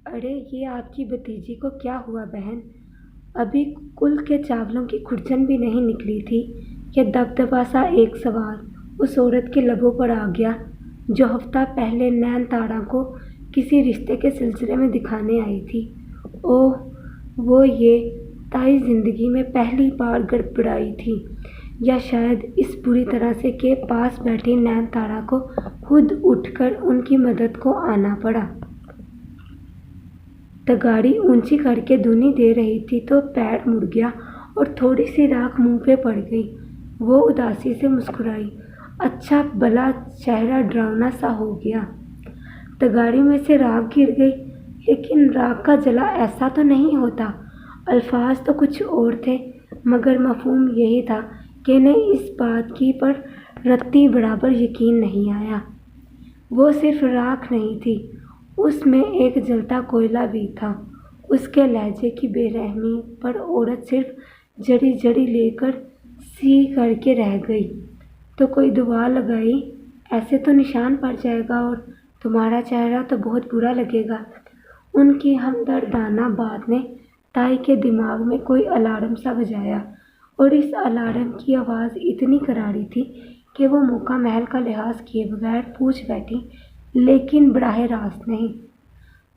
अरे ये आपकी भतीजी को क्या हुआ बहन? अभी कुल के चावलों की खुरचन भी नहीं निकली थी कि दबदबा सा एक सवाल उस औरत के लबों पर आ गया जो हफ्ता पहले नैन तारा को किसी रिश्ते के सिलसिले में दिखाने आई थी। ओह, वो ये ताई जिंदगी में पहली बार गड़बड़ाई थी, या शायद इस बुरी तरह से कि पास बैठी नैन तारा को खुद उठकर उनकी मदद को आना पड़ा। तगाड़ी ऊंची करके धुनी दे रही थी तो पैर मुड़ गया और थोड़ी सी राख मुंह पे पड़ गई। वो उदासी से मुस्कुराई। अच्छा भला चेहरा डरावना सा हो गया। तगाड़ी में से राख गिर गई, लेकिन राख का जला ऐसा तो नहीं होता। अल्फाज तो कुछ और थे, मगर मफहूम यही था कि इन्हें इस बात की पर रत्ती बराबर यकीन नहीं आया। वो सिर्फ राख नहीं थी, उसमें एक जलता कोयला भी था। उसके लहजे की बेरहमी पर औरत सिर्फ जड़ी जड़ी लेकर सी करके रह गई। तो कोई दुआ लगाई, ऐसे तो निशान पड़ जाएगा और तुम्हारा चेहरा तो बहुत बुरा लगेगा। उनकी हमदर्दाना बात ने ताई के दिमाग में कोई अलार्म सा बजाया, और इस अलार्म की आवाज़ इतनी करारी थी कि वो मौका महल का लिहाज किए बगैर पूछ बैठी, लेकिन बराह रास्त नहीं।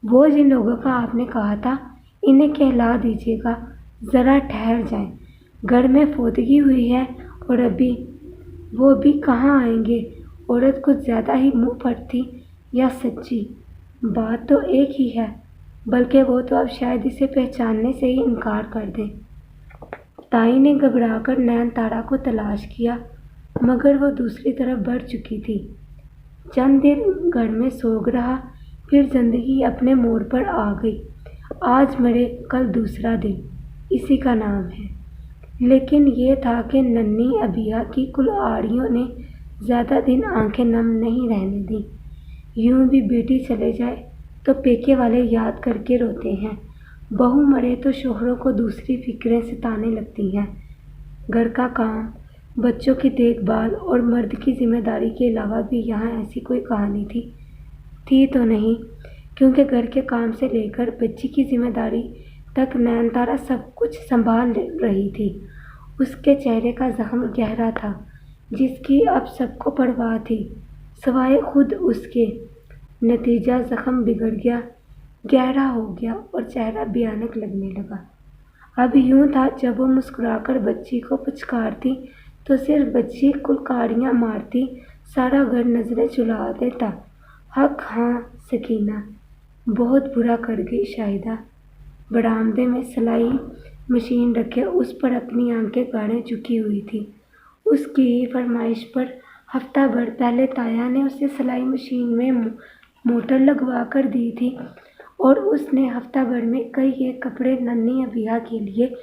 वो जिन लोगों का आपने कहा था इन्हें कहला दीजिएगा, ज़रा ठहर जाएं। घर में फोदगी हुई है और अभी वो भी कहाँ आएंगे। औरत कुछ ज़्यादा ही मुँह पर थी, या सच्ची बात तो एक ही है, बल्कि वो तो अब शायद इसे पहचानने से ही इनकार कर दें। ताई ने घबराकर नैन तारा को तलाश किया, मगर वो दूसरी तरफ बढ़ चुकी थी। चंद दिन घर में सोग रहा, फिर जिंदगी अपने मोड़ पर आ गई। आज मरे कल दूसरा दिन, इसी का नाम है। लेकिन ये था कि नन्ही अबिया की कुल्हाड़ियों ने ज़्यादा दिन आंखें नम नहीं रहने दी। यूं भी बेटी चले जाए तो पेके वाले याद करके रोते हैं, बहू मरे तो शोहरों को दूसरी फिक्रें सताने लगती हैं। घर का काम, बच्चों की देखभाल और मर्द की जिम्मेदारी के अलावा भी यहाँ ऐसी कोई कहानी थी तो नहीं, क्योंकि घर के काम से लेकर बच्ची की जिम्मेदारी तक नैन तारा सब कुछ संभाल रही थी। उसके चेहरे का जख्म गहरा था, जिसकी अब सबको परवाह थी, सवाए खुद उसके। नतीजा जख्म बिगड़ गया, गहरा हो गया और चेहरा भयानक लगने लगा। अब यूं था, जब वो मुस्कुराकर बच्ची को पुचकारती तो सिर्फ बच्ची कुल्हाड़ियाँ मारती, सारा घर नजरें चुरा देता। हक हाँ सकीना, बहुत बुरा कर गई शाहिदा। बरामदे में सिलाई मशीन रखे उस पर अपनी आंखें गाढ़े झुकी हुई थी। उसकी ही फरमाइश पर हफ्ता भर पहले ताया ने उसे सिलाई मशीन में मोटर लगवा कर दी थी, और उसने हफ्ता भर में कई एक कपड़े नन्ही अबिया के लिए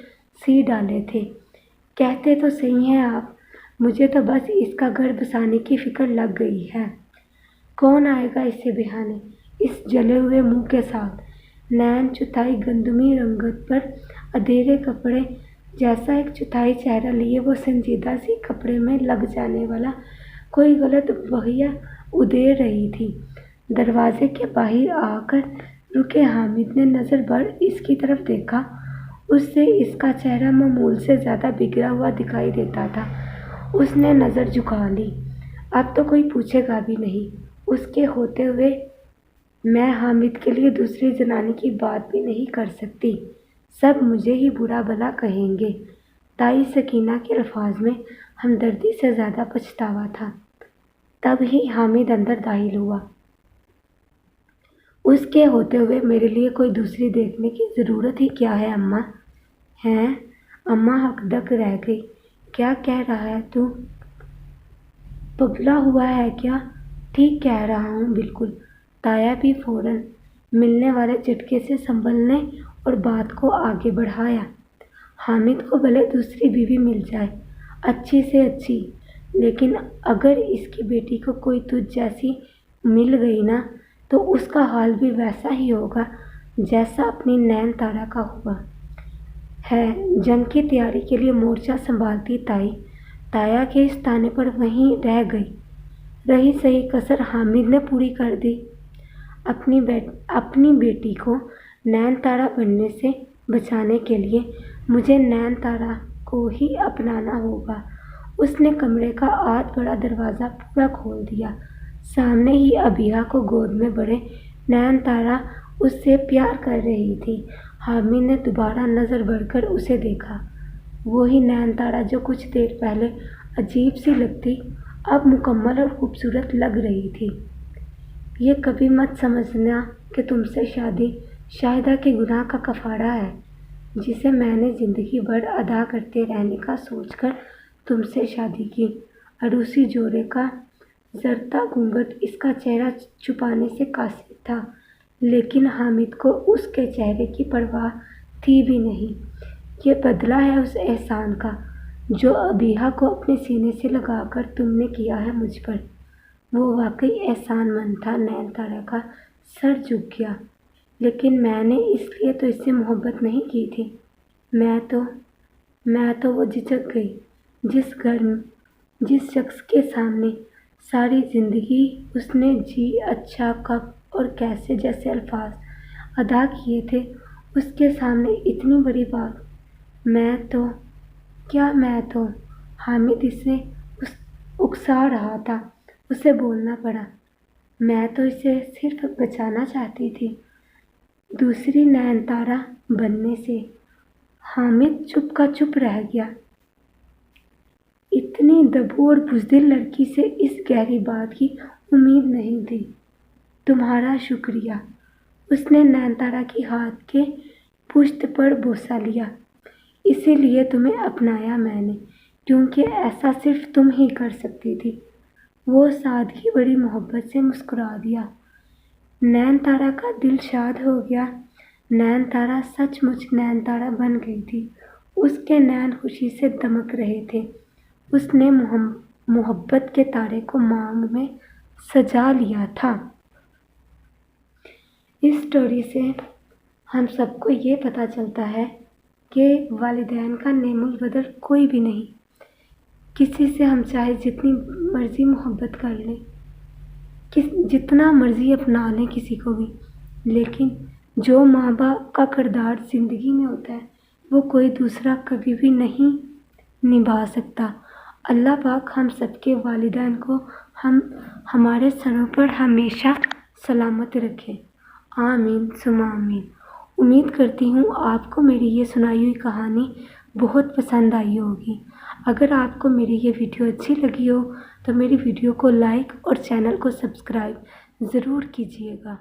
सी डाले थे। कहते तो सही हैं आप, मुझे तो बस इसका घर बसाने की फिक्र लग गई है। कौन आएगा इससे बिहाने, इस जले हुए मुंह के साथ। नैन चौथाई गंदमी रंगत पर अधेरे कपड़े जैसा एक चौथाई चेहरा लिए वो संजीदा सी कपड़े में लग जाने वाला कोई गलत बहिया उधेड़ रही थी। दरवाजे के बाहर आकर रुके हामिद ने नज़र भर इसकी तरफ देखा। उससे इसका चेहरा मामूल से ज़्यादा बिगड़ा हुआ दिखाई देता था। उसने नज़र झुका ली। अब तो कोई पूछेगा भी नहीं। उसके होते हुए मैं हामिद के लिए दूसरी जनानी की बात भी नहीं कर सकती। सब मुझे ही बुरा भला कहेंगे। ताई सकीना के अल्फाज में हमदर्दी से ज़्यादा पछतावा था। तब ही हामिद अंदर दाखिल हुआ। उसके होते हुए मेरे लिए कोई दूसरी देखने की ज़रूरत ही क्या है अम्मा? हैं? अम्मा हकदक रह गई। क्या कह रहा है तू? पगला हुआ है क्या? ठीक कह रहा हूँ बिल्कुल। ताया भी फौरन मिलने वाले झटके से संभलने और बात को आगे बढ़ाया। हामिद को भले दूसरी बीवी मिल जाए, अच्छी से अच्छी, लेकिन अगर इसकी बेटी को कोई तुझ जैसी मिल गई ना, तो उसका हाल भी वैसा ही होगा जैसा अपनी नैन तारा का हुआ है। जंग की तैयारी के लिए मोर्चा संभालती ताई ताया के इस ताने पर वहीं रह गई। रही सही कसर हामिद ने पूरी कर दी। اپنی بیٹی کو نین تارا بننے سے بچانے کے لیے مجھے نین تارا کو ہی اپنانا ہوگا۔ اس نے کمرے کا آدھ بڑا دروازہ پورا کھول دیا۔ سامنے ہی ابیہا کو گود میں بڑے نین تارا اس سے پیار کر رہی تھی۔ حامد نے دوبارہ نظر بڑھ کر اسے دیکھا۔ وہی نین تارا جو کچھ دیر پہلے عجیب سی لگتی اب مکمل اور خوبصورت لگ رہی تھی۔ یہ کبھی مت سمجھنا کہ تم سے شادی شاہدہ کے گناہ کا کفارہ ہے جسے میں نے زندگی بھر ادا کرتے رہنے کا سوچ کر تم سے شادی کی۔ عروسی جوڑے کا زرتہ گھونگھٹ اس کا چہرہ چھپانے سے قاصر تھا، لیکن حامد کو اس کے چہرے کی پرواہ تھی بھی نہیں۔ یہ بدلہ ہے اس احسان کا جو ابیہا کو اپنے سینے سے لگا کر تم نے کیا ہے مجھ پر۔ وہ واقعی احسان مند تھا۔ نین تارا کا سر جھک گیا۔ لیکن میں نے اس لیے تو اس سے محبت نہیں کی تھی۔ میں تو وہ جھجک گئی۔ جس شخص کے سامنے ساری زندگی اس نے جی اچھا کب اور کیسے جیسے الفاظ ادا کیے تھے، اس کے سامنے اتنی بڑی بات۔ میں تو حامد اسے اکسا رہا تھا۔ اسے بولنا پڑا۔ میں تو اسے صرف بچانا چاہتی تھی دوسری نین تارا بننے سے۔ حامد چپ کا چپ رہ گیا۔ اتنی دبو اور بزدل لڑکی سے اس گہری بات کی امید نہیں تھی۔ تمہارا شکریہ۔ اس نے نین تارا کی ہاتھ کے پشت پر بوسہ لیا۔ اسی لیے تمہیں اپنایا میں نے، کیونکہ ایسا صرف تم ہی کر سکتی تھی۔ وہ سادگی بڑی محبت سے مسکرا دیا۔ نین تارا کا دل شاد ہو گیا۔ نین تارا سچ مچ نین تارا بن گئی تھی۔ اس کے نین خوشی سے دمک رہے تھے۔ اس نے محبت کے تارے کو مانگ میں سجا لیا تھا۔ اس سٹوری سے ہم سب کو یہ پتہ چلتا ہے کہ والدین کا نعم البدل کوئی بھی نہیں۔ کسی سے ہم چاہے جتنی مرضی محبت کر لیں، جتنا مرضی اپنا لیں کسی کو بھی، لیکن جو ماں باپ کا کردار زندگی میں ہوتا ہے وہ کوئی دوسرا کبھی بھی نہیں نبھا سکتا۔ اللہ پاک ہم سب کے والدین کو ہمارے سروں پر ہمیشہ سلامت رکھے۔ آمین ثم آمین۔ امید کرتی ہوں آپ کو میری یہ سنائی ہوئی کہانی بہت پسند آئی ہوگی۔ اگر آپ کو میری یہ ویڈیو اچھی لگی ہو تو میری ویڈیو کو لائک اور چینل کو سبسکرائب ضرور کیجیے گا۔